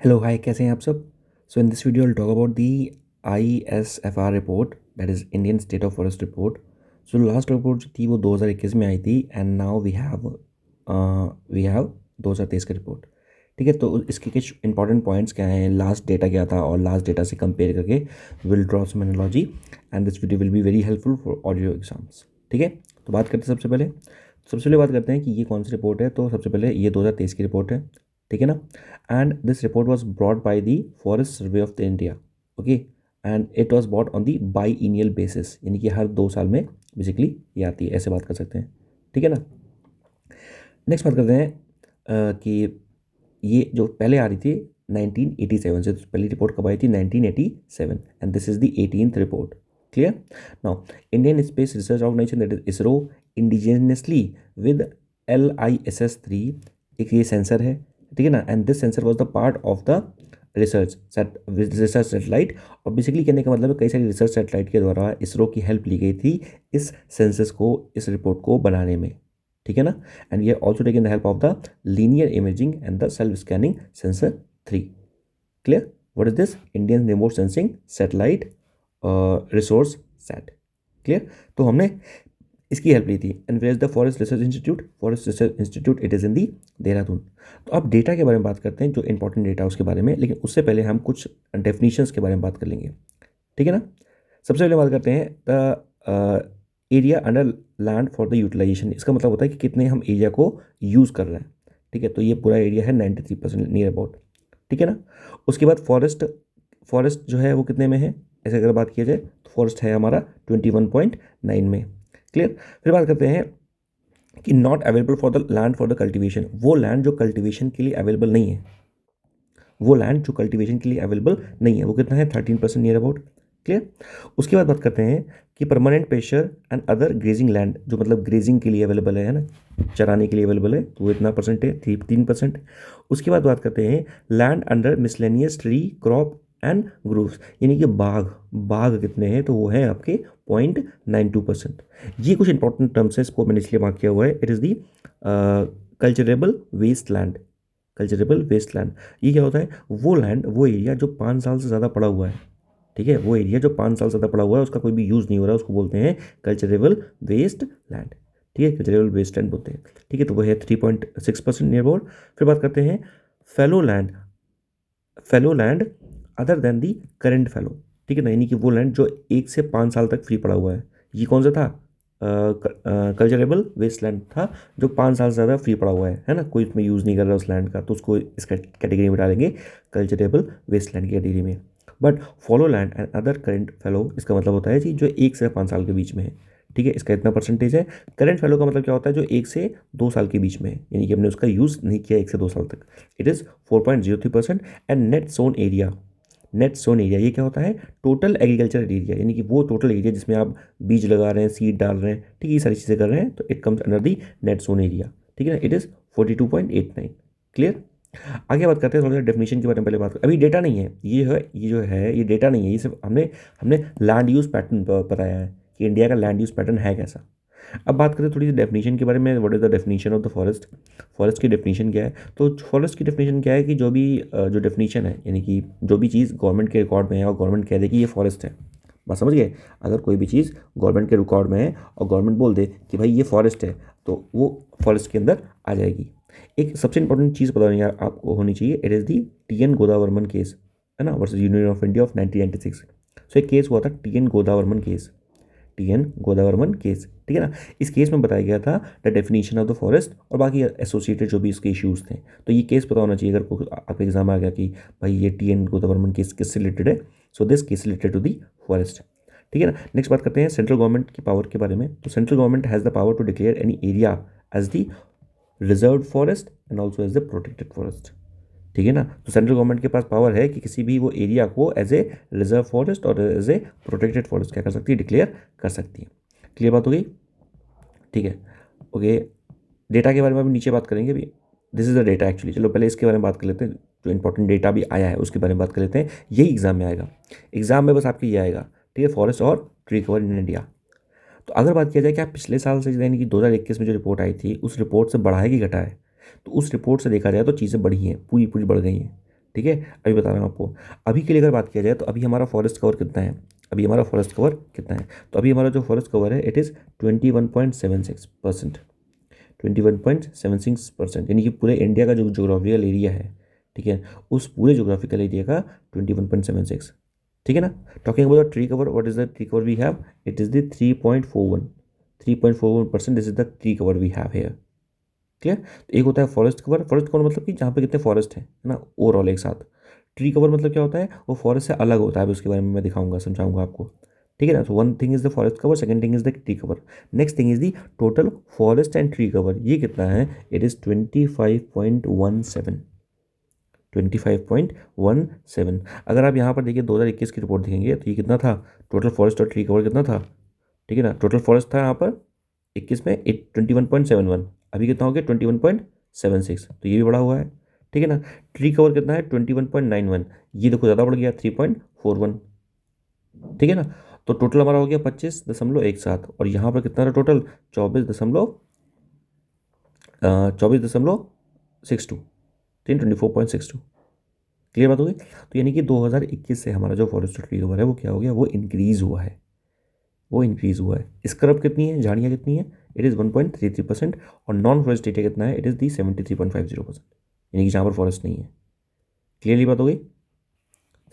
Hello hi, कैसे हैं आप सब। So in this video I talk about the ISFR report, that is Indian state of forest report. So last report जो थी वो 2021 में आई थी, एंड नाउ वी हैव 2023 की रिपोर्ट। ठीक है, तो इसके कुछ इंपॉर्टेंट पॉइंट्स क्या हैं, लास्ट डेटा क्या था और लास्ट डेटा से कंपेयर करके will draw some analogy, and this video will be very helpful for audio exams. ठीक है, तो बात करते हैं सबसे पहले बात करते हैं कि ये कौन सी रिपोर्ट है। तो सबसे पहले ये 2023 की रिपोर्ट है, ठीक है ना। And this report was brought by the forest survey of the India, okay. And it was brought on the by basis, यानी कि हर 2 साल में बेसिकली ये आती है, ऐसे बात कर सकते हैं, ठीक है ना। नेक्स्ट बात करते हैं कि ये जो पहले आ रही थी 1987 से, तो पहली रिपोर्ट कब आई थी 1987, and this is the 18th report. Clear. Now Indian space research organisation, that is ISRO, indigenously with LISS-3, एक ये सेंसर है, ठीक है ना। And this sensor was the part of the research satellite. और बेसिकली कहने का मतलब है कई सारी रिसर्च सेटेलाइट के द्वारा इसरो की हेल्प ली गई थी इस सेंसस को, इस रिपोर्ट को बनाने में, ठीक है ना। एंड ये also taken the help of the linear imaging and the self scanning sensor 3। Clear. What is this? Indian remote sensing satellite resource sat. Clear. तो हमने इसकी हेल्प ली थी। And where is the forest research institute, it is in the Dehradun. तो अब data के बारे में बात करते हैं, जो इंपॉर्टेंट डेटा उसके बारे में, लेकिन उससे पहले हम कुछ डेफिनेशंस के बारे में बात कर लेंगे, ठीक है ना। सबसे पहले बात करते हैं the area under land for the utilisation. इसका मतलब होता है कि कितने हम एरिया को यूज़ कर रहे हैं, ठीक है। तो ये पूरा एरिया है 93% नियर अबाउट, ठीक है ना। उसके बाद फॉरेस्ट जो है वो कितने में है, ऐसे अगर बात किया जाए तो फॉरेस्ट है हमारा 21.9 में। क्लियर। फिर बात करते हैं कि not available for the land for the cultivation, वो लैंड जो कल्टिवेशन के लिए अवेलेबल नहीं है, वो लैंड जो कल्टिवेशन के लिए अवेलेबल नहीं है, वो कितना है 13% नियर अबाउट। क्लियर। उसके बाद बात करते हैं कि permanent pressure and other grazing land, जो मतलब ग्रेजिंग के लिए अवेलेबल है ना, चराने के लिए अवेलेबल है, तो वो इतना परसेंट है, 3%। उसके बाद बात करते हैं land under miscellaneous tree crop and groves, यानी कि बाग कितने हैं, तो वो है आपके 0.92%। ये कुछ इंपॉर्टेंट टर्म्स है, इसको मैंने इसलिए मार्क किया हुआ है। It is the culturable waste land. ये क्या होता है? वो लैंड, वो एरिया जो 5 साल से ज़्यादा पड़ा हुआ है, ठीक है, वो एरिया जो 5 साल से ज़्यादा पड़ा हुआ है, उसका कोई भी यूज़ नहीं हो रहा है, उसको बोलते हैं कल्चरेबल वेस्ट लैंड, ठीक है, कल्चरेबल वेस्ट लैंड बोलते हैं, ठीक है। तो वो है 3.6% नियर अबाउट। फिर बात करते हैं फेलो लैंड अदर देन दी करेंट फेलो, ठीक है ना, यानी कि वो लैंड जो 1 से 5 साल तक फ्री पड़ा हुआ है। ये कौन सा था? कल्चरेबल वेस्ट लैंड था, जो 5 साल से ज़्यादा फ्री पड़ा हुआ है ना, कोई उसमें यूज़ नहीं कर रहा उस लैंड का, तो उसको इस कैटेगरी में डालेंगे, कल्चरेबल वेस्ट लैंड की कैटेगरी में। But follow land and other current fellow, इसका मतलब होता है जी जो 1 से 5 साल के बीच में है, ठीक है, इसका इतना परसेंटेज है। करेंट फेलो का मतलब क्या होता है? जो 1 से 2 साल के बीच में है, यानी कि हमने उसका यूज़ नहीं किया 1 से 2 साल तक, it is 4.03%। And net sown area ये क्या होता है? टोटल एग्रीकल्चर एरिया, यानी कि वो टोटल एरिया जिसमें आप बीज लगा रहे हैं, सीड डाल रहे हैं, ठीक है, ये सारी चीज़ें कर रहे हैं, तो it comes under the net sown area, ठीक है ना। It is 42.89। क्लियर। आगे बात करते हैं थोड़ा सा डेफिनेशन के बारे में। पहले बात अभी डेटा नहीं है, ये जो है ये डेटा नहीं है, ये सिर्फ हमने हमने लैंड यूज़ पैटर्न बताया है कि इंडिया का लैंड यूज़ पैटर्न है कैसा। अब बात करें थोड़ी सी डेफिनेशन के बारे में। What is the definition of the forest? Forest की डेफिनेशन क्या है? तो फॉरेस्ट की डेफिनेशन क्या है कि जो डेफिनेशन है, यानी कि जो भी चीज़ गवर्नमेंट के रिकॉर्ड में है और गवर्नमेंट कह दे कि ये फॉरेस्ट है, बात समझ गए। अगर कोई भी चीज़ गवर्नमेंट के रिकॉर्ड में है और गवर्नमेंट बोल दे कि भाई ये फॉरेस्ट है, तो वो फॉरेस्ट के अंदर आ जाएगी। एक सबसे इंपॉर्टेंट चीज़ पता नहीं यार आपको होनी चाहिए, it is the TN Godavarman case, है ना, versus union of India of 1996। सो एक केस हुआ था TN गोदावर्मन केस, ठीक है ना। इस केस में बताया गया था the definition of the forest और बाकी एसोसिएटेड जो भी इसके इश्यूज़ थे। तो ये केस पता होना चाहिए अगर आपके एग्जाम में आ गया कि भाई ये TN गोदावर्मन केस किससे रिलेटेड है। So this case related to the forest, ठीक है ना। नेक्स्ट बात करते हैं सेंट्रल गवर्नमेंट की पावर के बारे में। तो central government has the power to declare any area as the reserve forest and also as the protected forest, ठीक है ना। तो सेंट्रल गवर्नमेंट के पास पावर है कि किसी भी वो एरिया को एज ए रिजर्व फॉरेस्ट और एज ए प्रोटेक्टेड फॉरेस्ट क्या कर सकती है? डिक्लेयर कर सकती है। क्लियर बात हो गई, ठीक है, ओके। डेटा के बारे में अभी नीचे बात करेंगे अभी। This is the data actually. चलो पहले इसके बारे में बात कर लेते हैं, जो इंपॉर्टेंट डेटा भी आया है उसके बारे में बात कर लेते हैं। यही एग्जाम में आएगा, एग्जाम में बस आपके ये आएगा, ठीक है, फॉरेस्ट और ट्री कवर इन इंडिया। तो अगर बात किया जाए कि आप पिछले साल से, यानी कि 2021 में जो रिपोर्ट आई थी, उस रिपोर्ट से बढ़ा है कि घटा है, तो उस रिपोर्ट से देखा जाए तो चीज़ें बढ़ी हैं, पूरी पूरी बढ़ गई हैं, ठीक है, अभी बता रहा हूँ आपको। अभी के लिए अगर बात किया जाए तो अभी हमारा फॉरेस्ट कवर कितना है, अभी हमारा फॉरेस्ट कवर कितना है, तो अभी हमारा जो फॉरेस्ट कवर है इट इज़ 21.76%, 21.76%, यानी कि पूरे इंडिया का जो जोग्राफिकल एरिया है, ठीक है, उस पूरे जोग्राफिकल एरिया का 21.76, ठीक है ना। Talking about the tree cover, what is the tree cover we have, it is the 3.41%, this is the tree cover we have here. Clear. तो एक होता है फॉरेस्ट कवर, फॉरेस्ट कवर मतलब कि जहाँ पे कितने फॉरेस्ट हैं, है ना, ओवरऑल एक साथ। ट्री कवर मतलब क्या होता है, वो फॉरेस्ट से अलग होता है, उसके बारे में मैं दिखाऊंगा, समझाऊंगा आपको, ठीक है ना। तो one thing is the forest cover, second thing is the tree cover, next thing is the total forest and tree cover, ये कितना है, इट इज़ 25.17, 25.17। अगर आप यहाँ पर देखिए 2021 की रिपोर्ट देखेंगे तो ये कितना था, टोटल फॉरेस्ट और ट्री कवर कितना था, ठीक है ना। टोटल फॉरेस्ट था यहाँ पर 21 में 21.71, अभी कितना हो गया 21.76, तो ये भी बढ़ा हुआ है, ठीक है ना। ट्री कवर कितना है 21.91, ये देखो ज़्यादा बढ़ गया 3.41, ठीक है ना। तो टोटल हमारा हो गया 25.17, और यहाँ पर कितना था टोटल 24.62, 24.62। क्लियर बात हो गई। तो यानी कि 2021 से हमारा जो फॉरेस्ट ट्री कवर है वो क्या हो गया, वो इंक्रीज़ हुआ है, वो इंक्रीज़ हुआ है। स्क्रब कितनी है, झाड़ियाँ कितनी है, इट इज़ 1.33%, और नॉन फॉरेस्ट एरिया कितना है, इट इज़ दी 73.50%, यानी कि जहाँ पर फॉरेस्ट नहीं है। क्लियरली बात हो गई,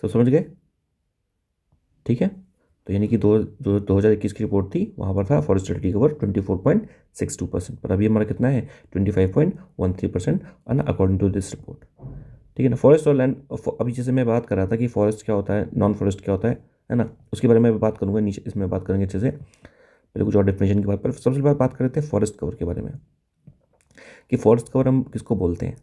सब समझ गए, ठीक है। तो यानी कि 2021 की रिपोर्ट थी, वहाँ पर था फॉरेस्ट ट्री कवर 24.62%, पर अभी हमारा कितना है 25.13%, अकॉर्डिंग टू दिस रिपोर्ट, ठीक है ना। फॉरेस्ट और लैंड, अभी जैसे मैं बात कर रहा था कि फॉरेस्ट क्या होता है, नॉन फॉरेस्ट क्या होता है ना, उसके बारे में बात करूँगा नीचे, इसमें बात करेंगे अच्छे से। पहले कुछ और डेफिनेशन की बात, पर सबसे पहले बात कर रहे थे फॉरेस्ट कवर के बारे में, कि फॉरेस्ट कवर हम किसको बोलते हैं।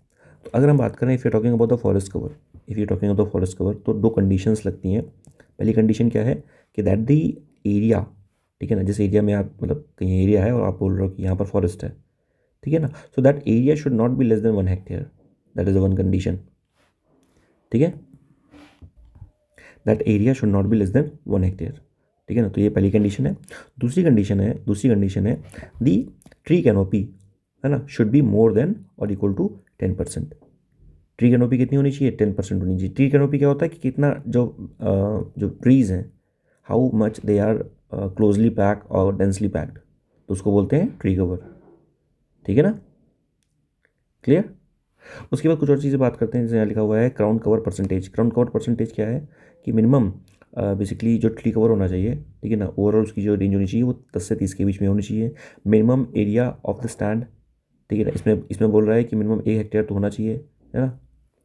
तो अगर हम बात करें, if you talking about the forest cover, if you talking about the forest cover, तो दो कंडीशंस लगती हैं। पहली कंडीशन क्या है कि दैट दी एरिया, ठीक है ना, जिस एरिया में आप, मतलब कहीं एरिया है और आप बोल रहे हो कि यहाँ पर फॉरेस्ट है, ठीक है ना, so that area should not be less than 1 hectare, that is one condition, ठीक है, that area should not be less than 1 hectare, ठीक है ना। तो ये पहली कंडीशन है। दूसरी कंडीशन है दी ट्री कैनोपी, है ना, शुड बी मोर देन और इक्वल टू 10%। ट्री कैनोपी कितनी होनी चाहिए, 10% होनी चाहिए। ट्री कैनोपी क्या होता है कि कितना जो ट्रीज़ हैं, how much they are closely packed और डेंसली पैक्ड, तो उसको बोलते हैं ट्री कवर, ठीक है ना। क्लियर। उसके बाद कुछ और चीज़ें बात करते हैं, जैसे यहाँ लिखा हुआ है ground cover percentage. Ground cover percentage क्या है कि मिनिमम बेसिकली जो ट्री कवर होना चाहिए, ठीक है ना, ओवरऑल उसकी जो रेंज होनी चाहिए वो 10 से 30 के बीच में होनी चाहिए। Minimum area of the stand, ठीक है ना, इसमें बोल रहा है कि मिनिमम 1 हेक्टेयर तो होना चाहिए, है ना,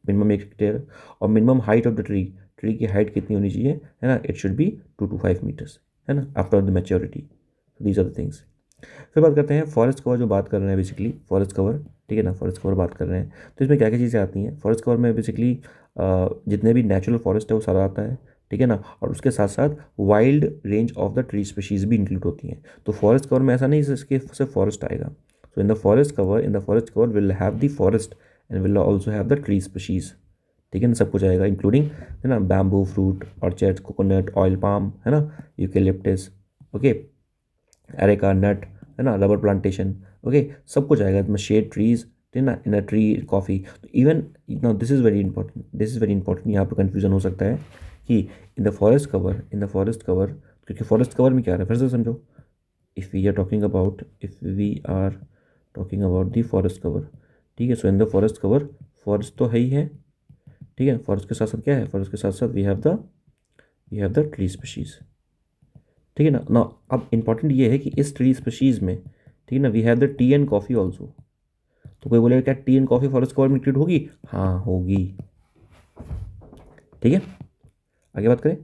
मिनिमम 1 हेक्टेयर। और minimum height of the tree, tree की हाइट कितनी होनी चाहिए, है ना, it should be 2 to 5 metres, है ना, after the maturity. These are the things. फिर बात करते हैं फॉरेस्ट कवर, जो बात कर रहे हैं बेसिकली फॉरेस्ट कवर, ठीक है ना, फॉरेस्ट कवर बात कर रहे हैं, तो इसमें क्या क्या चीज़ें आती हैं। फॉरेस्ट कवर में बेसिकली जितने भी नेचुरल फॉरेस्ट है वो सारा आता है, ठीक है ना, और उसके साथ साथ wild range of the tree species भी इंक्लूड होती हैं। तो फॉरेस्ट कवर में ऐसा नहीं इसके सिर्फ फॉरेस्ट आएगा। So in the forest cover will have the forest and will also have the tree species, ठीक है ना, सब कुछ आएगा इंक्लूडिंग, है ना, bamboo, fruit, orchard, coconut, oil palm, है ना, यूकेलिप्टस, ओके, एरेका नट, है ना, रबर प्लांटेशन, ओके, सब कुछ आएगा इसमें, शेड ट्रीज, ठीक है ना, इन अ ट्री कॉफ़ी। तो even now this is very important, यहाँ पे कन्फ्यूजन हो सकता है कि इन द फॉरेस्ट कवर, क्योंकि फॉरेस्ट कवर में क्या है, फिर से समझो, if we are talking about the forest cover, ठीक है, so in the forest cover forest तो है ही है, ठीक है, फॉरेस्ट के साथ साथ क्या है, फॉरेस्ट के साथ साथ we have the tree species, ठीक है ना। ना अब इंपॉर्टेंट ये है कि इस ट्री स्पीशीज़ में, ठीक है ना, we have the tea and coffee also. तो कोई बोलेगा क्या tea and coffee forest cover में इंक्लूड होगी, हाँ होगी, ठीक है। आगे बात करें,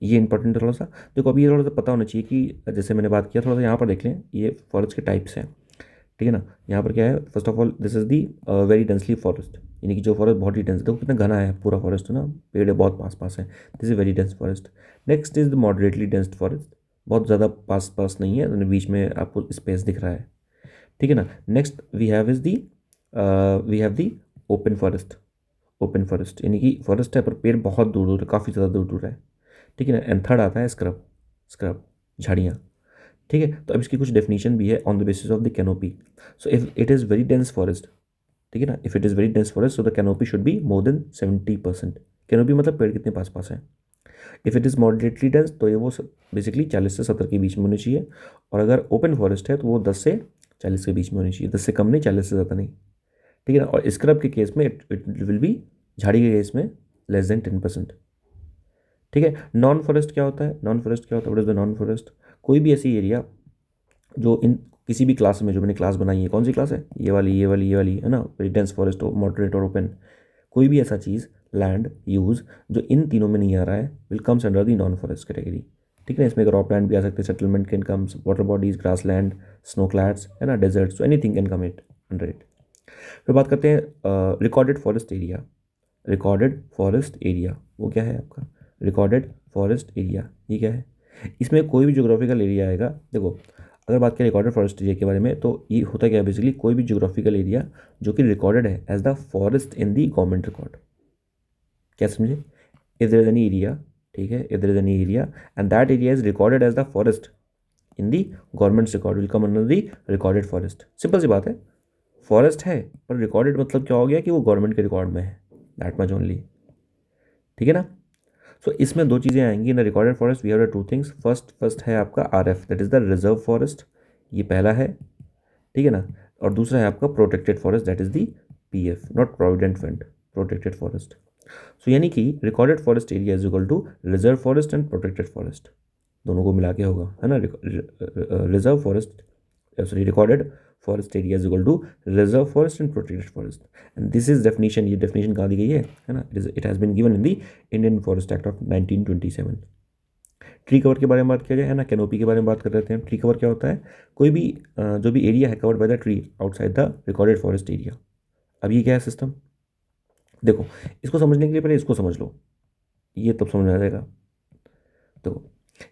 ये इंपॉर्टेंट है थोड़ा सा। देखो अभी ये थोड़ा सा पता होना चाहिए कि जैसे मैंने बात किया, थोड़ा सा यहाँ पर देख लें, ये फॉरेस्ट के टाइप्स हैं, ठीक है ना। यहाँ पर क्या है, first of all this is the very densely forest, यानी कि जो फॉरेस्ट बहुत ही डेंस, देखो कितना घना है पूरा फॉरेस्ट, है ना, पेड़ बहुत पास पास है, this is very dense forest. Next is the moderately dense forest, बहुत ज़्यादा पास पास नहीं है, तो बीच में आपको स्पेस दिख रहा है, ठीक है ना। Next we have the open forest यानी कि फॉरेस्ट है पर पेड़ बहुत दूर दूर है, काफ़ी ज़्यादा दूर दूर है, ठीक है ना। एंड थर्ड आता है स्क्रब झाड़ियाँ, ठीक है। तो अब इसकी कुछ डेफिनेशन भी है on the basis of the canopy. So if it is very dense forest, ठीक है ना। If it is very dense forest so the canopy should be more then 70%। Canopy मतलब पेड़ कितने पास पास है। If it is moderately dense तो ये वो बेसिकली 40 से 70 के बीच में होनी चाहिए, और अगर ओपन फॉरेस्ट है तो वो 10 से 40 के बीच में होनी चाहिए, 10 से कम नहीं, 40 से ज़्यादा नहीं, ठीक है ना। और स्क्रब के केस में इट विल बी, झाड़ी के केस में लेस देन 10%, ठीक है। नॉन फॉरेस्ट क्या होता है, नॉन फॉरेस्ट क्या होता है, what is the non forest? कोई भी ऐसी एरिया जो इन किसी भी क्लास में, जो मैंने क्लास बनाई है, कौन सी क्लास है, ये वाली, ये वाली, ये वाली, है ना, डेंस फॉरेस्ट, मॉडरेट और ओपन, कोई भी ऐसा चीज़, लैंड यूज़ जो इन तीनों में नहीं आ रहा है, will comes under the non forest category, ठीक है। इसमें क्रॉप लैंड भी आ सकते हैं, settlement can comes, water bodies, grass land, snow क्लैड्स, है ना, डेजर्ट्स, तो anything can come it under it. फिर बात करते हैं recorded forest area. Recorded forest area वो क्या है आपका, रिकॉर्डेड फॉरेस्ट एरिया ये क्या है? इसमें कोई भी जोग्राफिकल एरिया आएगा। देखो, अगर बात करें रिकॉर्डेड फॉरेस्ट एरिया के बारे में, तो ये होता क्या है बेसिकली, कोई भी जोग्राफिकल एरिया जो कि रिकॉर्डेड है as the forest in the government record. क्या समझे? If there is any area, ठीक है, if there is any area and that area is recorded as the forest in the government record, will come under the recorded forest. Simple सी बात है, forest है पर recorded मतलब क्या हो गया कि वो गवर्नमेंट के रिकॉर्ड में है, दैट मच ओनली, ठीक है ना। सो इसमें दो चीज़ें आएंगी in the recorded forest, we have the two things. First है आपका RF, that is the reserve forest, ये पहला है, ठीक है ना। और दूसरा है आपका protected forest, that is the PF, not provident fund, protected forest. So यानी कि recorded forest area is equal to reserve forest and protected forest, दोनों को मिला के होगा, है ना। Reserve forest, sorry, recorded forest area is equal to reserve forest and protected forest. And this is definition, ये डेफिनेशन कहाँ दी गई है ना, it has been given in the Indian forest act of 1927। Tree cover के बारे में बात किया जाए, है ना, कैनोपी के बारे में बात कर रहे थे हम। ट्री कवर क्या होता है, कोई भी जो भी एरिया है covered by the tree outside the recorded forest area. अब ये क्या है सिस्टम, देखो, इसको समझने के लिए पहले इसको समझ लो, ये तब समझ में आ जाएगा। तो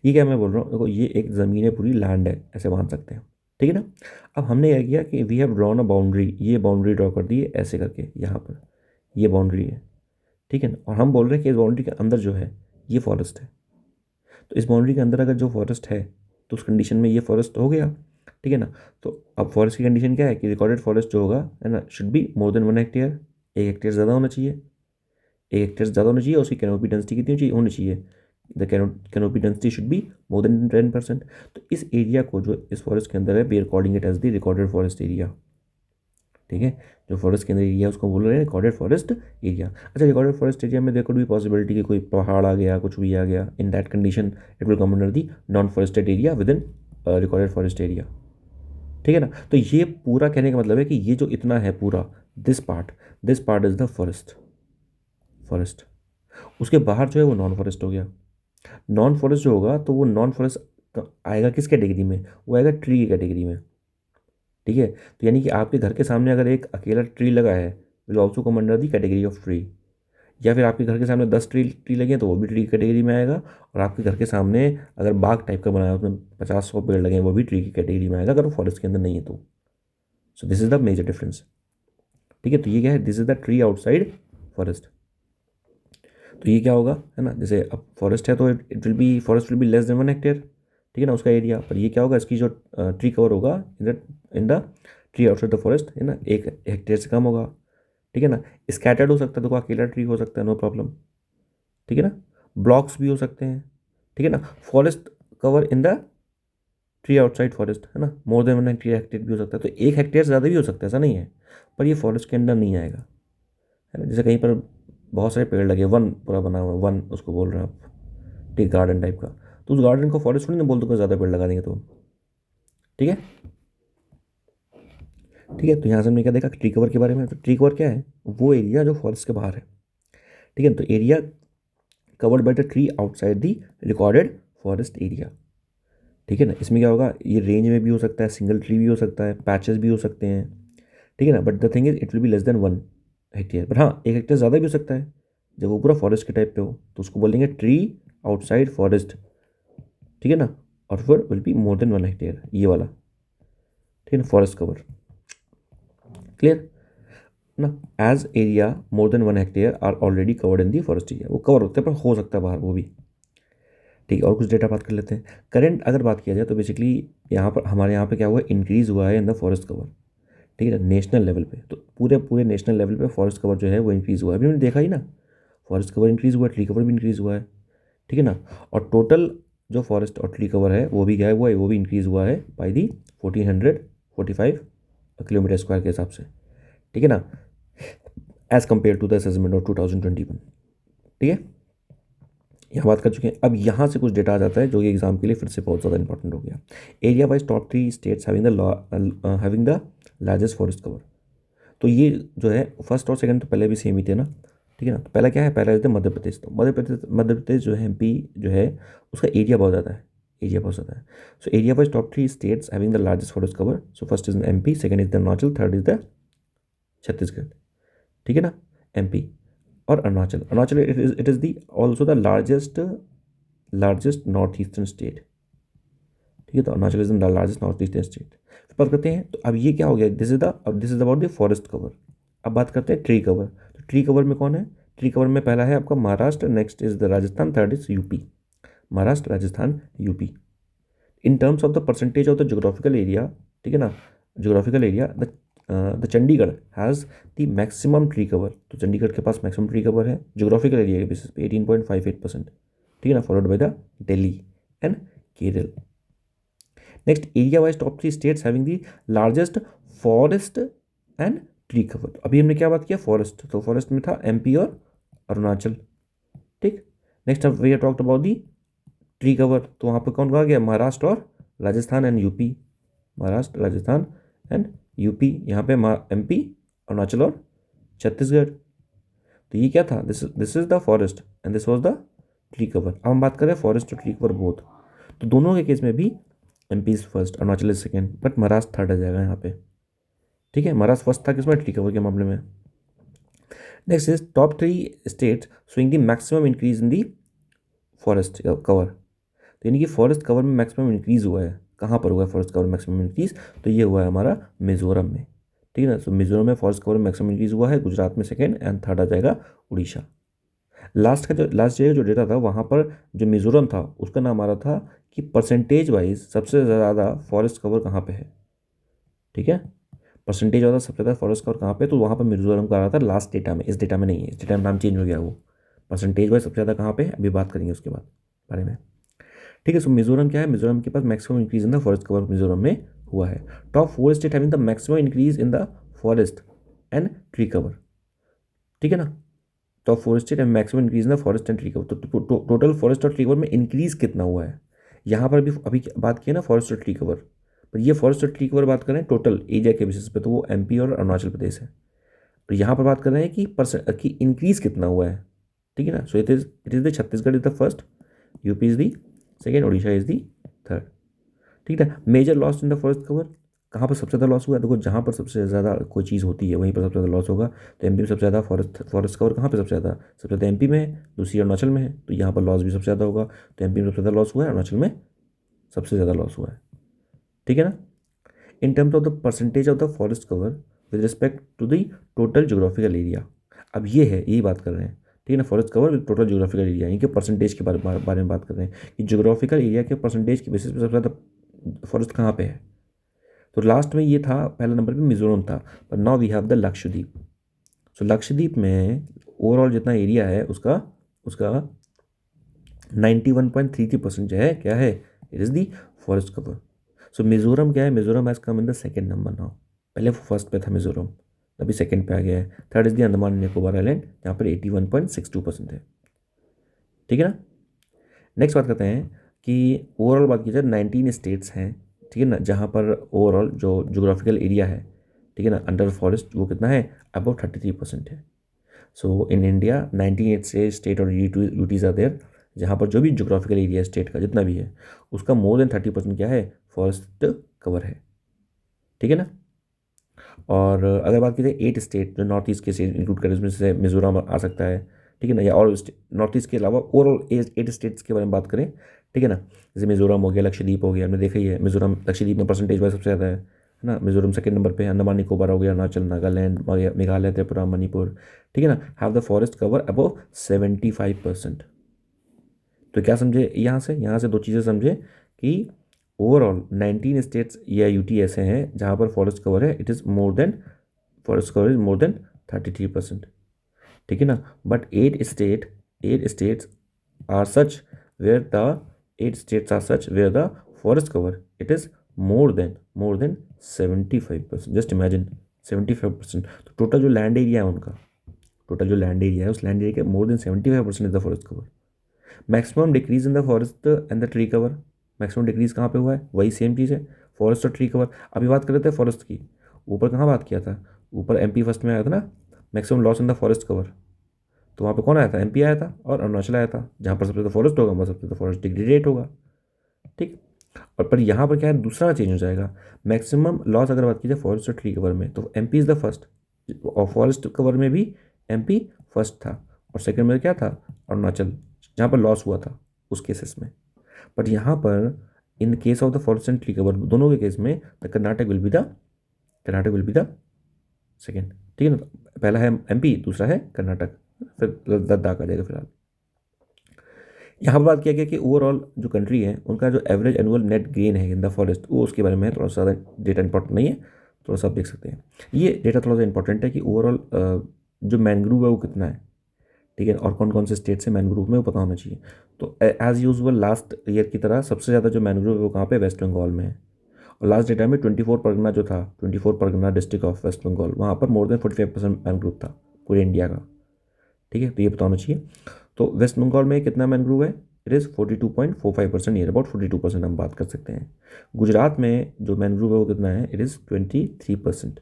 ये क्या मैं बोल रहा हूँ, देखो ये एक ज़मीन है, पूरी लैंड है, ऐसे मान सकते हैं, ठीक है ना। अब हमने क्या किया कि we have drawn a boundary, ये बाउंड्री ड्रॉ कर दी है ऐसे करके, यहाँ पर ये बाउंड्री है, ठीक है ना। और हम बोल रहे हैं कि इस बाउंड्री के अंदर जो है ये फॉरेस्ट है, तो इस बाउंड्री के अंदर अगर जो फॉरेस्ट है तो उस कंडीशन में ये फॉरेस्ट हो गया, ठीक है ना। तो अब फॉरेस्ट की कंडीशन क्या है कि रिकॉर्डेड फॉरेस्ट जो होगा, है ना, should be more than 1 hectare, 1 hectare ज़्यादा होना चाहिए, 1 हेक्टेयर ज़्यादा होना चाहिए। उसकी कैनोपी डेंसिटी कितनी होनी चाहिए, the canopy density should be more then 10%। तो इस एरिया को जो इस फॉरेस्ट के अंदर है, we are calling it as the recorded forest area, ठीक है। जो फॉरेस्ट के अंदर एरिया उसको बोल रहे हैं रिकॉर्डेड फॉरेस्ट एरिया। अच्छा, रिकॉर्डेड फॉरेस्ट एरिया में देयर कुड बी पॉसिबिलिटी कि कोई पहाड़ आ गया, कुछ भी आ गया, in that condition it will come under the non forested area with in recorded forest area, ठीक है ना। तो ये पूरा कहने का मतलब है कि ये जो इतना है पूरा, this part is the forest, forest. उसके बाहर जो है वो नॉन फॉरेस्ट हो गया। नॉन फॉरेस्ट जो होगा तो वो नॉन फॉरेस्ट आएगा किस कैटेगरी में, वो आएगा ट्री की कैटेगरी में, ठीक है। तो यानी कि आपके घर के सामने अगर एक अकेला ट्री लगा है, will also come under the category of tree. या फिर आपके घर के सामने 10 ट्री लगे हैं तो वो भी ट्री की कैटेगरी में आएगा। और आपके घर के सामने अगर बाग टाइप का बनाया उसमें 50-100 पेड़ लगे हैं, वो भी ट्री की कैटेगरी में आएगा, अगर वो फॉरेस्ट के अंदर नहीं है तो। So this is the major difference, ठीक है। तो ये क्या है, this is the tree outside forest. तो ये क्या होगा, है ना, जैसे अब फॉरेस्ट है तो it will be, forest will be less than 1 hectare, ठीक है ना, उसका एरिया। पर ये क्या होगा, इसकी जो ट्री कवर होगा in the tree outside the forest, है ना, 1 हेक्टेयर से कम होगा, ठीक है ना। स्कैटर्ड हो सकता है, देखो अकेला ट्री हो सकता है, नो प्रॉब्लम, ठीक है ना। ब्लॉक्स भी हो सकते हैं, ठीक है ना। Forest cover in the tree outside forest, है ना, मोर देन 1 हेक्टेयर भी हो सकता है, तो 1 हेक्टेयर से ज़्यादा भी हो सकता है, ऐसा नहीं है। पर ये फॉरेस्ट के अंदर नहीं आएगा, है ना। जैसे कहीं पर बहुत सारे पेड़ लगे, वन पूरा बना हुआ है, वन उसको बोल रहे हैं आप, टी गार्डन टाइप का, तो उस गार्डन को फॉरेस्ट थोड़ी ना बोल दो, ज़्यादा पेड़ लगा देंगे तो, ठीक है, ठीक है। तो यहाँ से हमने क्या देखा ट्री कवर के बारे में। तो ट्री कवर क्या है, वो एरिया जो फॉरेस्ट के बाहर है, ठीक है। तो area covered by the tree outside the recorded forest area, ठीक है ना। इसमें क्या होगा, ये रेंज में भी हो सकता है, सिंगल ट्री भी हो सकता है, पैचेस भी हो सकते हैं, ठीक है ना। But the thing is it will be less than 1 hectare. पर हाँ, 1 हेक्टेयर ज़्यादा भी हो सकता है, जब वो पूरा फॉरेस्ट के टाइप पे हो तो उसको बोलेंगे ट्री आउटसाइड फॉरेस्ट, ठीक है ना। और फिर will be more than 1 hectare, ये वाला, ठीक है ना, फॉरेस्ट कवर, क्लियर ना। As area more than 1 hectare are already covered in the forest area, वो कवर होते हैं पर हो सकता है बाहर वो भी, ठीक है। और कुछ डेटा बात कर लेते हैं। करंट अगर बात किया जाए तो बेसिकली यहाँ पर हमारे यहाँ पे क्या हुआ, इंक्रीज़ हुआ है इन द फॉरेस्ट कवर, ठीक है ना, नेशनल लेवल पे। तो पूरे पूरे नेशनल लेवल पे फॉरेस्ट कवर जो है वो इंक्रीज़ हुआ है, अभी हमने देखा ही ना, फॉरेस्ट कवर इंक्रीज़ हुआ है, ट्री कवर भी इंक्रीज़ हुआ है, ठीक है ना। और टोटल जो फॉरेस्ट और ट्री कवर है वो भी क्या है, वो भी इंक्रीज़ हुआ है बाई दी 1445 किलोमीटर स्क्वायर के हिसाब से, ठीक है ना, as compare to the assessment of 2021, ठीक है। यहाँ बात कर चुके हैं। अब यहाँ से कुछ डेटा आ जाता है जो कि एग्जाम के लिए फिर से बहुत ज़्यादा इंपॉर्टेंट हो गया। Area wise top 3 states having the largest forest cover. तो ये जो है फर्स्ट और सेकंड तो पहले भी सेम ही थे ना, ठीक है ना। तो पहला क्या है, पहला है मध्य प्रदेश। तो मध्य प्रदेश जो है, एमपी जो है, उसका एरिया बहुत ज़्यादा है, एरिया बहुत ज़्यादा है। So area wise top 3 states having the largest forest cover. So first is MP, second is the Arunachal, third is the Chhattisgarh, ठीक है ना। एमपी और Arunachal, Arunachal it is the also the largest north eastern state, ठीक है। तो Arunachal is the largest north eastern state. फिर बात करते हैं, तो अब ये क्या हो गया, this is about the forest cover. अब बात करते हैं ट्री कवर। तो ट्री कवर में कौन है, ट्री कवर में पहला है आपका Maharashtra, next is the Rajasthan, third is UP. Maharashtra, Rajasthan, UP. In terms of the percentage of the geographical area, ठीक है ना, geographical area, the Chandigarh has the maximum tree cover. तो चंडीगढ़ के पास मैक्सिमम ट्री कवर है जोग्राफिकल एरिया के बेसिस पे 18.58%, ठीक है ना, followed by the Delhi and Kerala. Next, area wise top 3 states having the largest forest and tree cover. अभी हमने क्या बात किया, फॉरेस्ट, तो फॉरेस्ट में था एमपी और अरुणाचल, ठीक। नेक्स्ट अब we have talked about the tree cover, तो वहाँ पर कौन कहा गया, महाराष्ट्र और Rajasthan and UP, Maharashtra, Rajasthan and UP. यहाँ पे एमपी, अरुणाचल और छत्तीसगढ़। तो ये क्या था, this is the forest and this was the tree cover. अब हम बात करें फॉरेस्ट और ट्री कवर बोथ, तो दोनों के केस में भी MP is first, Arunachal is second, but Maharashtra third आ जाएगा यहाँ पे, ठीक है। महाराष्ट्र फर्स्ट था किसमें, ट्री कवर के मामले में। Next is top 3 states showing the maximum increase in the forest cover. तो यानी कि फॉरेस्ट कवर में मैक्सिमम इंक्रीज हुआ है, कहाँ पर हुआ है फॉरेस्ट कवर मैक्सिमम इंक्रीज, तो ये हुआ है हमारा मिजोरम में, ठीक है ना। तो मिजोरम में फॉरेस्ट कवर मैक्सिमम इंक्रीज हुआ है, गुजरात में सेकेंड एंड थर्ड आ जाएगा उड़ीसा। लास्ट ईयर जो डेटा था वहाँ पर जो मिजोरम था उसका नाम आ रहा था कि परसेंटेज वाइज सबसे ज़्यादा फॉरेस्ट कवर कहाँ पे है, ठीक है, परसेंटेज वाला सबसे ज़्यादा फॉरेस्ट कवर कहाँ पे, तो वहाँ पर मिजोरम का आ रहा था लास्ट डेटा में, इस डेटा में नहीं है, इस डेटा में नाम चेंज हो गया वो। परसेंटेज वाइज सबसे ज़्यादा कहाँ पे है, अभी बात करेंगे उसके बाद बारे में, ठीक है। सो मिजोरम क्या है, मिजोरम के पास maximum increase in the forest cover Mizoram में हुआ है। Top 4 state having the maximum increase in the forest and tree cover, ठीक है ना। टॉप 4 स्टेट है maximum increase in the forest and tree cover. तो टोटल फॉरेस्ट और ट्री कवर में इंक्रीज कितना हुआ है, यहाँ पर भी अभी बात की है ना फॉरेस्ट और ट्री कवर, पर ये फॉरेस्ट और ट्री कवर बात कर रहे हैं टोटल एरिया के बेसिस पे, तो वो एमपी और अरुणाचल प्रदेश है। और यहाँ पर बात कर रहे हैं कि इंक्रीज कितना हुआ है, ठीक है ना। So it is the Chhattisgarh is the first, UP is the second, Orissa is the third, ठीक है। Major loss in the forest cover, कहाँ पर सबसे ज़्यादा लॉस हुआ है, देखो जहाँ पर सबसे ज़्यादा कोई चीज़ होती है वहीं पर सबसे ज़्यादा लॉस होगा। तो एमपी में सबसे ज़्यादा फॉरेस्ट कवर कहाँ पर सबसे ज़्यादा एमपी में है, दूसरी अरुणाचल में है, तो यहाँ पर लॉस भी सबसे ज़्यादा होगा। तो एमपी में सबसे ज़्यादा लॉस हुआ है, अरुणाचल में सबसे ज़्यादा लॉस हुआ है, ठीक है ना। In terms of the percentage of the forest cover with respect to the total geographical area, अब ये है, यही बात कर रहे हैं, ठीक है ना, forest cover with total geographical area, यानी कि परसेंटेज के बारे में बात कर रहे हैं कि जोग्राफिकल एरिया के परसेंटेज के बेसिस पे सबसे ज़्यादा फॉरेस्ट कहाँ पे है। तो लास्ट में ये था, पहला नंबर पे मिजोरम था, पर now we have the Lakshadweep. So Lakshadweep में ओवरऑल जितना एरिया है उसका उसका 91.33% जो है क्या है, it is the forest cover. So Mizoram क्या है, Mizoram has come in the second number now, पहले फर्स्ट पे था मिजोरम, अभी सेकेंड पे आ गया है। Third is the Andaman Nicobar island, जहाँ पर 81.62% है, ठीक है ना। नेक्स्ट बात करते हैं कि ओवरऑल बात की जाए 19 स्टेट्स हैं, ठीक है ना, जहाँ पर ओवरऑल जो जोग्राफिकल एरिया है, ठीक है ना, अंडर फॉरेस्ट वो कितना है, अबाउट 33% है। सो इन इंडिया 98 स्टेट और यूटीज आर देयर, जहाँ पर जो भी जोग्राफिकल एरिया स्टेट का जितना भी है उसका मोर देन 30% क्या है, फॉरेस्ट कवर है, ठीक है ना। और अगर बात की जाए 8 स्टेट जो नॉर्थ ईस्ट के स्टेट इंक्लूड करें, उसमें से मिजोरम आ सकता है, ठीक है ना, या और नॉर्थ ईस्ट के अलावा ओवरऑल 8 स्टेट्स के बारे में बात करें, ठीक है ना, जैसे मिजोरम हो गया, लक्षद्वीप हो गया, हमने देखा ही है मिजोरम लक्षद्वीप में परसेंटेज वाइज सबसे ज़्यादा है ना, मिजोरम सेकंड नंबर पे है, अंडमान निकोबार हो गया, अरुणाचल, नागालैंड, मेघालय, त्रिपुरा, मणिपुर, ठीक है ना, have the forest cover above 75%। तो क्या समझे यहाँ से दो चीज़ें समझे कि ओवरऑल 19 स्टेट्स या यूटी ऐसे हैं जहाँ पर फॉरेस्ट कवर है, it is more than, forest cover is more than 33%, ठीक है ना। But 8 states are such where the 8 states are such where the forest cover it is more than 75%। Just imagine 75%। तो total जो land area है उनका, total जो land area है उस लैंड एरिया के मोर than 75% is the forest cover. Maximum decrease in the forest and the tree cover, maximum decrease कहाँ पे हुआ है, वही सेम चीज़ है, फॉरेस्ट और ट्री कवर। अभी बात कर रहे थे फॉरेस्ट की, ऊपर कहाँ बात किया था, ऊपर एमपी फर्स्ट में आया था ना, maximum loss in the forest cover. तो वहाँ पे कौन आया था, एमपी आया था और अरुणाचल आया था। जहाँ पर सबसे ज़्यादा फॉरेस्ट होगा वहाँ सबसे ज़्यादा फॉरेस्ट डिग्रेडेट होगा, ठीक। और पर यहाँ पर क्या है, दूसरा चेंज हो जाएगा। मैक्सिमम लॉस अगर बात की जाए फॉरेस्ट और ट्री कवर में, तो एमपी इज़ द फर्स्ट, और फॉरेस्ट कवर में भी एमपी फर्स्ट था, और सेकंड में क्या था, अरुणाचल, जहाँ पर लॉस हुआ था उस केसेस में। बट यहाँ पर in case of the forest and tree cover दोनों के केस में the Karnataka will be the second, ठीक है ना। पहला है एमपी, दूसरा है कर्नाटक, फिर लद्दाख आ जाएगा फिलहाल। यहाँ पर बात किया गया कि ओवरऑल जो कंट्री है उनका जो एवरेज एनुअल नेट गेन है इन द फॉरेस्ट, वो उसके बारे में है, थोड़ा सा ज़्यादा डेटा इंपॉर्टेंट नहीं है, थोड़ा सा आप देख सकते हैं। ये डेटा थोड़ा सा इंपॉर्टेंट है कि ओवरऑल जो मैनग्रूव है वो कितना है, ठीक है, और कौन कौन से स्टेट से मैनग्रूव में वो पता होना चाहिए। तो एज़ यूजुअल लास्ट ईयर की तरह सबसे ज़्यादा जो मैनग्रूव है वो कहाँ पे, वेस्ट बंगाल में है। और लास्ट डेटा में 24 परगना जो था, 24 Pargana district of West Bengal, वहाँ पर मोर देन 45% मैनग्रूव था पूरे इंडिया का, ठीक है। तो ये पता होना चाहिए। तो वेस्ट बंगाल में कितना मैनग्रूव है, इट इज़ 42.45%, नियर अबाउट 42% हम बात कर सकते हैं। गुजरात में जो मैनग्रूव है वो कितना है, इट इज़ 23%,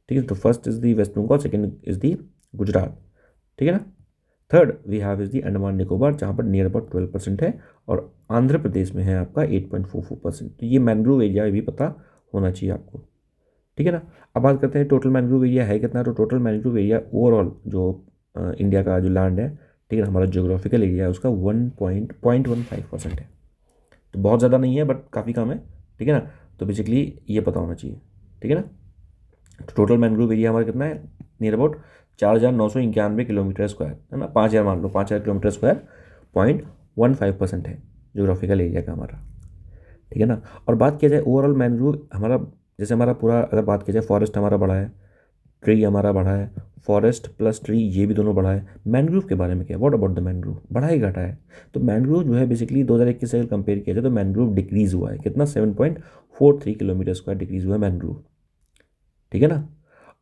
ठीक है। तो first is the West Bengal, second is the Gujarat, ठीक है ना। Third we have is the Andaman Nicobar, जहाँ पर नियर अबाउट 12% है, और आंध्र प्रदेश में है आपका 8.44%। तो ये मैनग्रोव एरिया भी पता होना चाहिए आपको, ठीक है ना। अब बात करते हैं टोटल मैनग्रोव एरिया है कितना। तो टोटल मैनग्रोव एरिया ओवरऑल जो इंडिया का जो लैंड है, ठीक है ना, हमारा जोग्राफिकल एरिया है उसका 1.15% है। तो बहुत ज़्यादा नहीं है बट काफ़ी कम है, ठीक है ना। तो बेसिकली ये पता होना चाहिए, ठीक है ना। तो टोटल मैनग्रोव एरिया हमारा कितना है, नियर अबाउट 4,991 किलोमीटर स्क्वायर, है ना, 5,000 मान लो, 5,000 किलोमीटर स्क्वायर, 0.15% है जोग्राफिकल एरिया का हमारा, ठीक है ना। और बात किया जाए ओवरऑल मैनग्रोव हमारा, जैसे हमारा पूरा अगर बात की जाए, फॉरेस्ट हमारा बड़ा है, ट्री हमारा बड़ा है, फॉरेस्ट प्लस ट्री ये भी दोनों बड़ा है। मैनग्रोव के बारे में क्या है, व्हाट अबाउट द मैनग्रोव, बढ़ा ही घटा है। तो मैनग्रोव जो है बेसिकली 2021 से अगर कंपेयर किया जाए तो मैनग्रोव डिक्रीज हुआ है, कितना, 7.43 किलोमीटर स्क्वायर डिक्रीज हुआ है मैनग्रोव, ठीक है ना।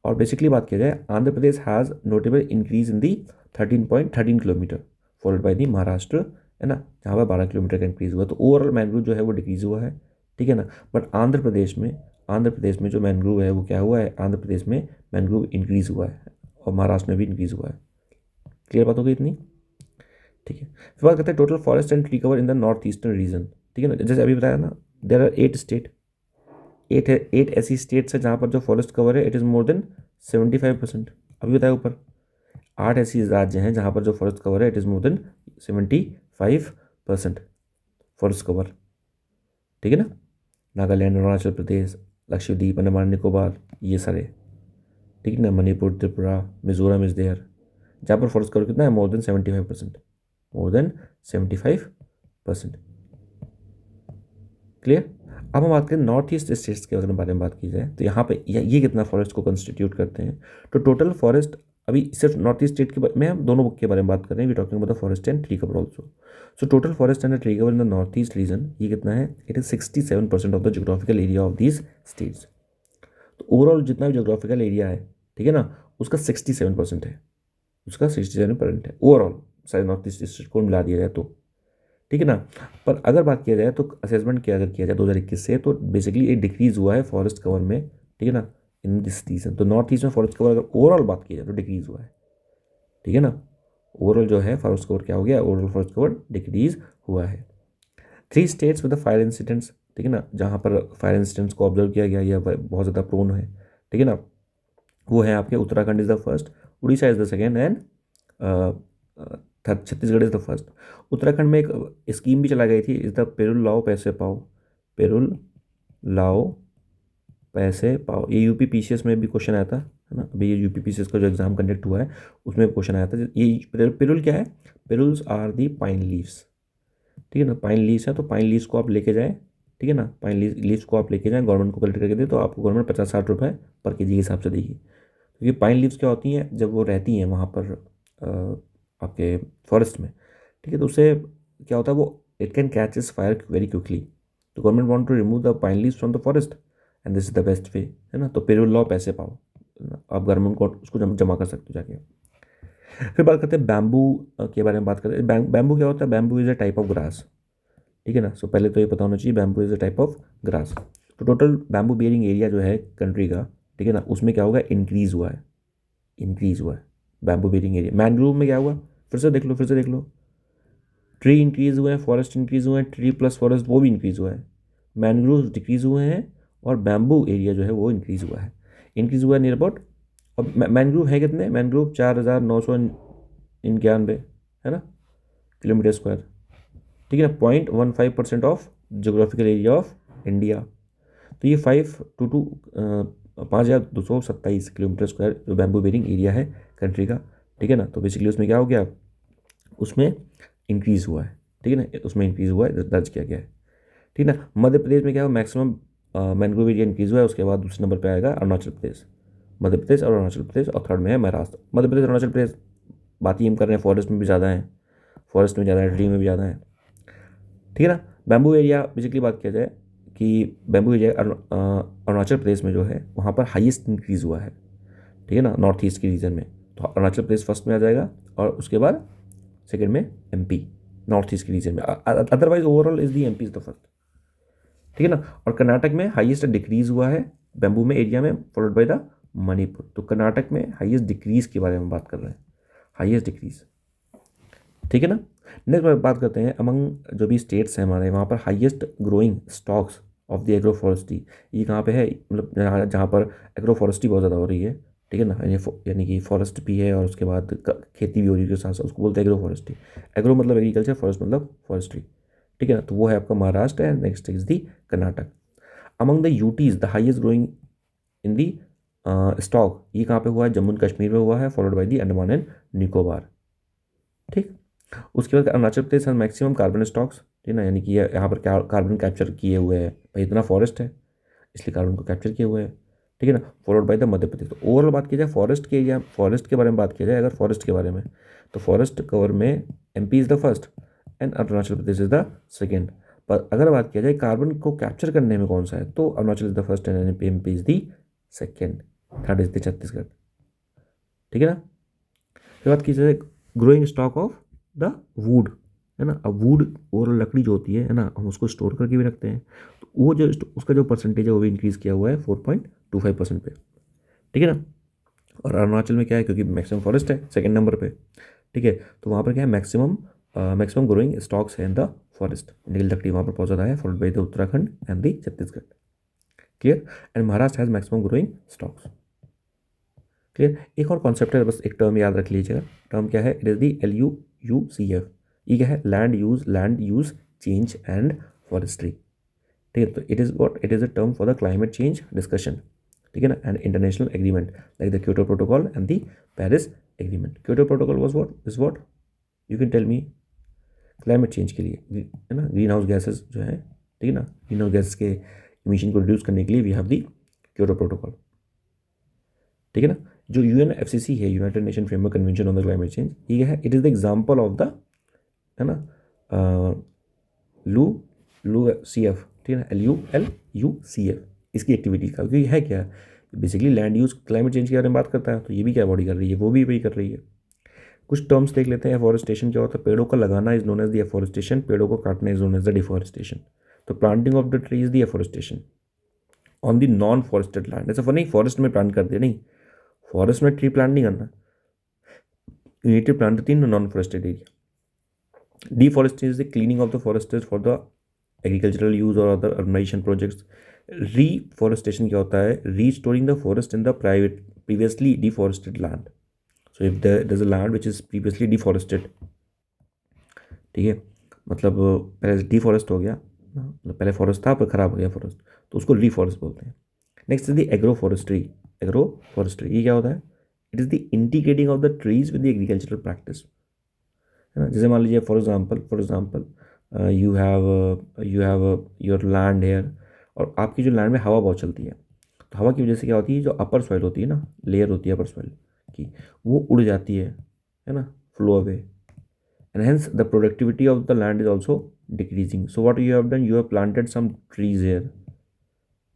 और बेसिकली बात किया जाए, Andhra Pradesh has notable increase in the 13.13 kilometre, followed by the Maharashtra, है ना, जहाँ पर 12 किलोमीटर का इंक्रीज हुआ। तो ओवरऑल मैनग्रोव जो है वो डिक्रीज हुआ है, ठीक है ना। बट आंध्र प्रदेश में जो मैनग्रोव है वो क्या हुआ है, आंध्र प्रदेश में मैनग्रोव इंक्रीज हुआ है, और महाराष्ट्र में भी इंक्रीज हुआ है। क्लियर बात हो गई इतनी, ठीक है। फिर बात करते हैं total forest and tree cover in the north eastern region, ठीक है ना। जैसे अभी बताया ना, देयर आर 8 स्टेट, 8 ऐसी स्टेट्स है जहाँ पर जो फॉरेस्ट कवर है इट इज़ मोर देन 75%। अभी बताया ऊपर 8 ऐसी राज्य हैं जहाँ पर जो फॉरेस्ट कवर है it is more than 75% forest cover, ठीक है ना। नागालैंड, अरुणाचल प्रदेश, लक्षद्वीप, अंडमान निकोबार, ये सारे, ठीक है ना, मणिपुर, त्रिपुरा, मिजोरम इज़ देयर, जहाँ पर फॉरेस्ट कवर कितना है, मोर देन 75%, मोर देन 75%, क्लियर। अब हम बात करें नॉर्थ ईस्ट स्टेट्स के बारे में बात की जाए, तो यहाँ पे ये कितना फॉरेस्ट को कंस्टिट्यूट करते हैं। तो टोटल फॉरेस्ट अभी सिर्फ नॉर्थ ईस्ट स्टेट के में हम दोनों बुक के बारे में बात कर रहे हैं, we talking about the forest and tree cover also. So total forest and tree cover in the north east region ये कितना है, it is 67% of the geographical area of these states. तो ओवरऑल जितना भी जोग्राफिकल एरिया है, ठीक है ना, उसका 67% है, उसका 67% है ओवरऑल, सारे नॉर्थ ईस्ट स्टेट को मिला दिया जाए तो, ठीक है ना। पर अगर बात किया जाए तो असेसमेंट किया अगर किया जाए 2021 से, तो बेसिकली एक डिक्रीज़ हुआ है फॉरेस्ट कवर में, ठीक है ना, इन दिस रीजन। तो नॉर्थ ईस्ट में फॉरेस्ट कवर अगर ओवरऑल बात की जाए तो डिक्रीज़ हुआ है, ठीक है ना। ओवरऑल जो है फॉरेस्ट कवर क्या हो गया, ओवरऑल फॉरेस्ट कवर डिक्रीज़ हुआ है। 3 states with the fire incidents, ठीक है ना, जहाँ पर फायर इंसिडेंट्स को ऑब्जर्व किया गया या बहुत ज़्यादा प्रोन है, ठीक है ना, वो है आपके Uttarakhand is the first, Orissa is the second, and Chhattisgarh is the first. Uttarakhand में एक स्कीम भी चलाई गई थी, इज़ द पेरुल लाओ पैसे पाओ, पेरुल लाओ पैसे पाओ। ये यूपी पीसीएस में भी क्वेश्चन आया था, है ना। अभी ये यूपी पीसीएस का जो एग्जाम कंडक्ट हुआ है उसमें क्वेश्चन आया था। ये पेरुल क्या है, पेरुल्स आर दी पाइन लीव्स, ठीक है ना, पाइन लीव्स है। तो पाइन लीव्स को आप लेके जाएँ ठीक है ना। पाइन लीव्स को आप लेके जाएं, गवर्नमेंट को कलेक्ट करके दे, तो आपको गवर्नमेंट 50-60 रुपये पर के जी के हिसाब से देगी। क्योंकि पाइन लीव्स क्या होती हैं, जब वो रहती हैं वहाँ पर आपके फॉरेस्ट में, ठीक है, तो उससे क्या होता है, वो इट कैन कैच इस फायर वेरी क्विकली। तो government want to remove the pine leaves from the forest and this is the best way, है ना। तो पेरोल लॉ पैसे पाओ, आप गवर्नमेंट को उसको जमा कर सकते हो जाके। फिर बात करते हैं बैम्बू के बारे में। बात करते हैं बैम्बू क्या होता है। Bamboo is a type of grass, ठीक है ना। सो पहले तो ये पता होना चाहिए bamboo is a type of grass. तो टोटल बैम्बू बियरिंग एरिया जो है कंट्री का, ठीक है ना, उसमें क्या होगा, इंक्रीज़ हुआ है, इंक्रीज़ हुआ है बैम्बू बियरिंग एरिया। मैनग्रोव में क्या हुआ, फिर से देख लो, फिर से देख लो, ट्री इंक्रीज़ हुए हैं, फॉरेस्ट इंक्रीज़ हुए हैं, ट्री प्लस फॉरेस्ट वो भी इंक्रीज़ हुआ है, मैनग्रोव डिक्रीज़ हुए हैं, और बैम्बू एरिया जो है वो इंक्रीज़ हुआ है। इंक्रीज़ हुआ है नियर अबाउट। अब मैनग्रोव है कितने, मैनग्रोव 4,991, है ना, किलोमीटर स्क्वायर, ठीक है ना। 0.15% of geographical area of India. तो ये 5,227 किलोमीटर स्क्वायर जो बैम्बू बेरिंग एरिया है कंट्री का, ठीक है ना। तो बेसिकली उसमें क्या हो गया, उसमें इंक्रीज़ हुआ है, ठीक है ना, उसमें इंक्रीज़ हुआ है, दर्ज किया गया है, ठीक है ना। मध्य प्रदेश में क्या हो, मैक्सिमम मैंग्रोव एरिया इंक्रीज़ हुआ है। उसके बाद दूसरे नंबर पर आएगा अरुणाचल प्रदेश, मध्य प्रदेश और अरुणाचल प्रदेश, और थर्ड में है महाराष्ट्र। मध्य प्रदेश अरुणाचल प्रदेश बात ही हम कर रहे हैं, फॉरेस्ट में भी ज़्यादा है, फॉरेस्ट में ज़्यादा है, ट्री में भी ज़्यादा है, ठीक है ना। बैम्बू एरिया बेसिकली बात किया जाए कि बैम्बू एरिया अरुणाचल प्रदेश में जो है वहाँ पर हाईएस्ट इंक्रीज़ हुआ है, ठीक है ना, नॉर्थ ईस्ट के रीजन में। तो अरुणाचल प्रदेश फर्स्ट में आ जाएगा, और उसके बाद सेकंड में एमपी, नॉर्थ ईस्ट के रीजन में। Otherwise overall is the MP is the first, ठीक है ना। और कर्नाटक में हाईएस्ट डिक्रीज़ हुआ है बैम्बू में एरिया में, फॉलोड बाय द मणिपुर। तो कर्नाटक में हाईएस्ट डिक्रीज़ के बारे में बात कर रहे हैं, हाईएस्ट डिक्रीज़, ठीक है ना। नेक्स्ट बात करते हैं अमंग जो भी स्टेट्स हैं हमारे, वहाँ पर highest growing stocks of the agro forestry, ये कहाँ पे है, मतलब जहाँ पर एग्रो फॉरेस्ट्री बहुत ज़्यादा हो रही है, ठीक है ना। यानी कि फॉरेस्ट भी है और उसके बाद खेती भी हो रही है, साथ साथ उसको बोलते हैं एग्रो फॉरेस्ट्री। एग्रो मतलब एग्रीकल्चर, फॉरेस्ट मतलब फॉरेस्ट्री, ठीक है ना। तो वो है आपका Maharashtra, and next is the Karnataka. Among the UTs the highest growing in the stock, ये कहाँ पे हुआ है, जम्मू एंड कश्मीर में हुआ है, followed by the Andaman and Nicobar, ठीक। उसके बाद अरुणाचल प्रदेश है मैक्सिमम कार्बन स्टॉक्स, ठीक है ना, यानी कि यहाँ पर क्या कार्बन कैप्चर किए हुए हैं, भाई इतना फॉरेस्ट है इसलिए कार्बन को कैप्चर किए हुए हैं, ठीक है ना। Followed by the Madhya Pradesh. तो ओवरऑल बात की जाए फॉरेस्ट के एरिया, फॉरेस्ट के बारे में बात की जाए अगर फॉरेस्ट के बारे में, तो फॉरेस्ट कवर में MP is the first and Arunachal Pradesh is the second. पर अगर बात किया जाए कार्बन को कैप्चर करने में कौन सा है, तो Arunachal is the first and MP is the second, third is the Chhattisgarh, ठीक है ना। फिर बात की जाए growing stock of the wood, है ना। अब वुड और लकड़ी जो होती है ना, हम उसको स्टोर करके भी रखते हैं, तो वो जो उसका जो परसेंटेज है वो भी इंक्रीज़ किया हुआ है 4.25% पे, ठीक है ना। और अरुणाचल में क्या है, क्योंकि मैक्सिमम फॉरेस्ट है सेकंड नंबर पे, ठीक है, तो वहाँ पर क्या है, मैक्सिमम ग्रोइंग स्टॉक्स है इन द फॉरेस्ट, नील लकड़ी वहाँ पर बहुत ज़्यादा है, followed by the Uttarakhand and the Chhattisgarh, clear. And Maharashtra has maximum growing stocks, clear. एक और कॉन्सेप्ट है, बस एक टर्म याद रख लीजिएगा, टर्म क्या है, इट इज़ दी LUUCF। ये क्या है, land use change and forestry, ठीक है। तो it is a term for the climate change discussion, ठीक है ना, and international agreement like the Kyoto protocol and the Paris agreement. Kyoto protocol was what you can tell me, climate change के लिए, है ना, ग्रीन हाउस गैसेज जो है, ठीक है ना, ग्रीन हाउस गैसेज के इमिशन को रिड्यूस करने के लिए we have the Kyoto protocol, ठीक है ना। जो UNFCC है, United Nation framework convention on the climate change, ये है, it is the example of the, है ना, लू लू CF, ठीक है ना, LULUCF इसकी एक्टिविटी का, क्योंकि है क्या, basically land use climate change के बारे में बात करता है, तो ये भी क्या बॉडी कर रही है, वो भी वही कर रही है। कुछ टर्म्स देख लेते हैं। एफॉरेस्टेशन क्या होता है, पेड़ों का लगाना is known as the afforestation, पेड़ों को काटना is known as the deforestation. तो planting of the tree is the afforestation on the non forested land. ऐसा नहीं फॉरेस्ट में प्लांट कर दिया, नहीं, फॉरेस्ट में ट्री प्लांट नहीं करना, you need to plant the tree in a non-forested area. Deforestation is the cleaning of the forests for the agricultural use or other urbanization projects. Reforestation क्या होता है, restoring the forest in the previously deforested land. So if there's a land which is previously deforested, ठीक है, मतलब पहले deforest हो गया, मतलब पहले फॉरेस्ट था पर खराब हो गया फॉरेस्ट, तो उसको रीफॉरेस्ट बोलते हैं। Next is the agro forestry. Agro forestry ये क्या होता है, it is the integrating of the trees with the agricultural practice, है ना। जैसे मान लीजिए for example you have your land here, और आपकी जो लैंड में हवा बहुत चलती है, तो हवा की वजह से क्या होती है, जो अपर सॉइल होती है ना, लेयर होती है अपर सॉइल की, वो उड़ जाती है ना, flow away, and hence the productivity of the land is also decreasing. So what you have done, you have planted some trees here,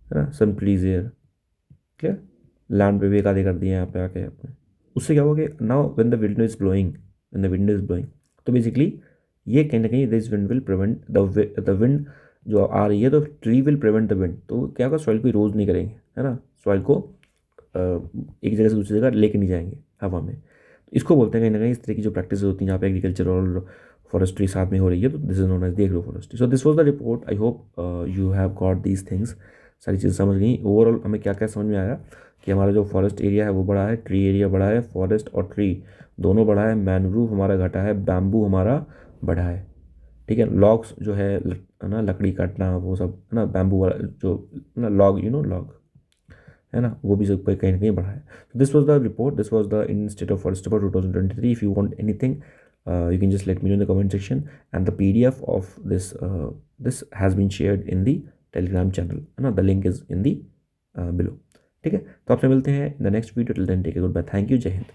है ना, some trees here, clear, land पे भी एक आधे कर दिए यहाँ पे आके आपने. उससे क्या होगा कि now when the wind is blowing, when the wind is blowing, तो बेसिकली ये कहीं ना कहीं this wind will prevent the wind जो आ रही है, तो tree will prevent the wind, तो क्या होगा, सॉइल को इरोज नहीं करेंगे, है ना, सॉइल को एक जगह से दूसरी जगह लेके नहीं जाएंगे हवा में. इसको बोलते हैं कहीं ना कहीं, इस तरह की जो प्रैक्टिस होती हैं जहाँ पे एग्रीकल्चर और फॉरेस्ट्री साथ में हो रही है, तो this is known as the agro forestry. So this was the report. I hope you have got these things, सारी चीज़ें समझ गई. ओवरऑल हमें क्या क्या समझ में आया कि हमारा जो फॉरेस्ट एरिया है वो बड़ा है, ट्री एरिया बड़ा है, फॉरेस्ट और ट्री दोनों बड़ा है, मैनग्रूव हमारा घटा है, बैम्बू हमारा बढ़ा है. ठीक है, लॉग्स जो है ना, लकड़ी काटना वो सब, है ना, बैम्बू वाला जो ना लॉग, लॉग, है ना, वो भी सब कहीं ना कहीं बढ़ा है. This was the report, this was the in state of forest for 2023. If you want anything, you can just let me know in the comment section, and the PDF of this has been shared in the Telegram channel, है ना, the link is in the below. ठीक है, तो आपसे मिलते हैं in the next video. Till then, take a goodbye. Thank you. जय हिंद.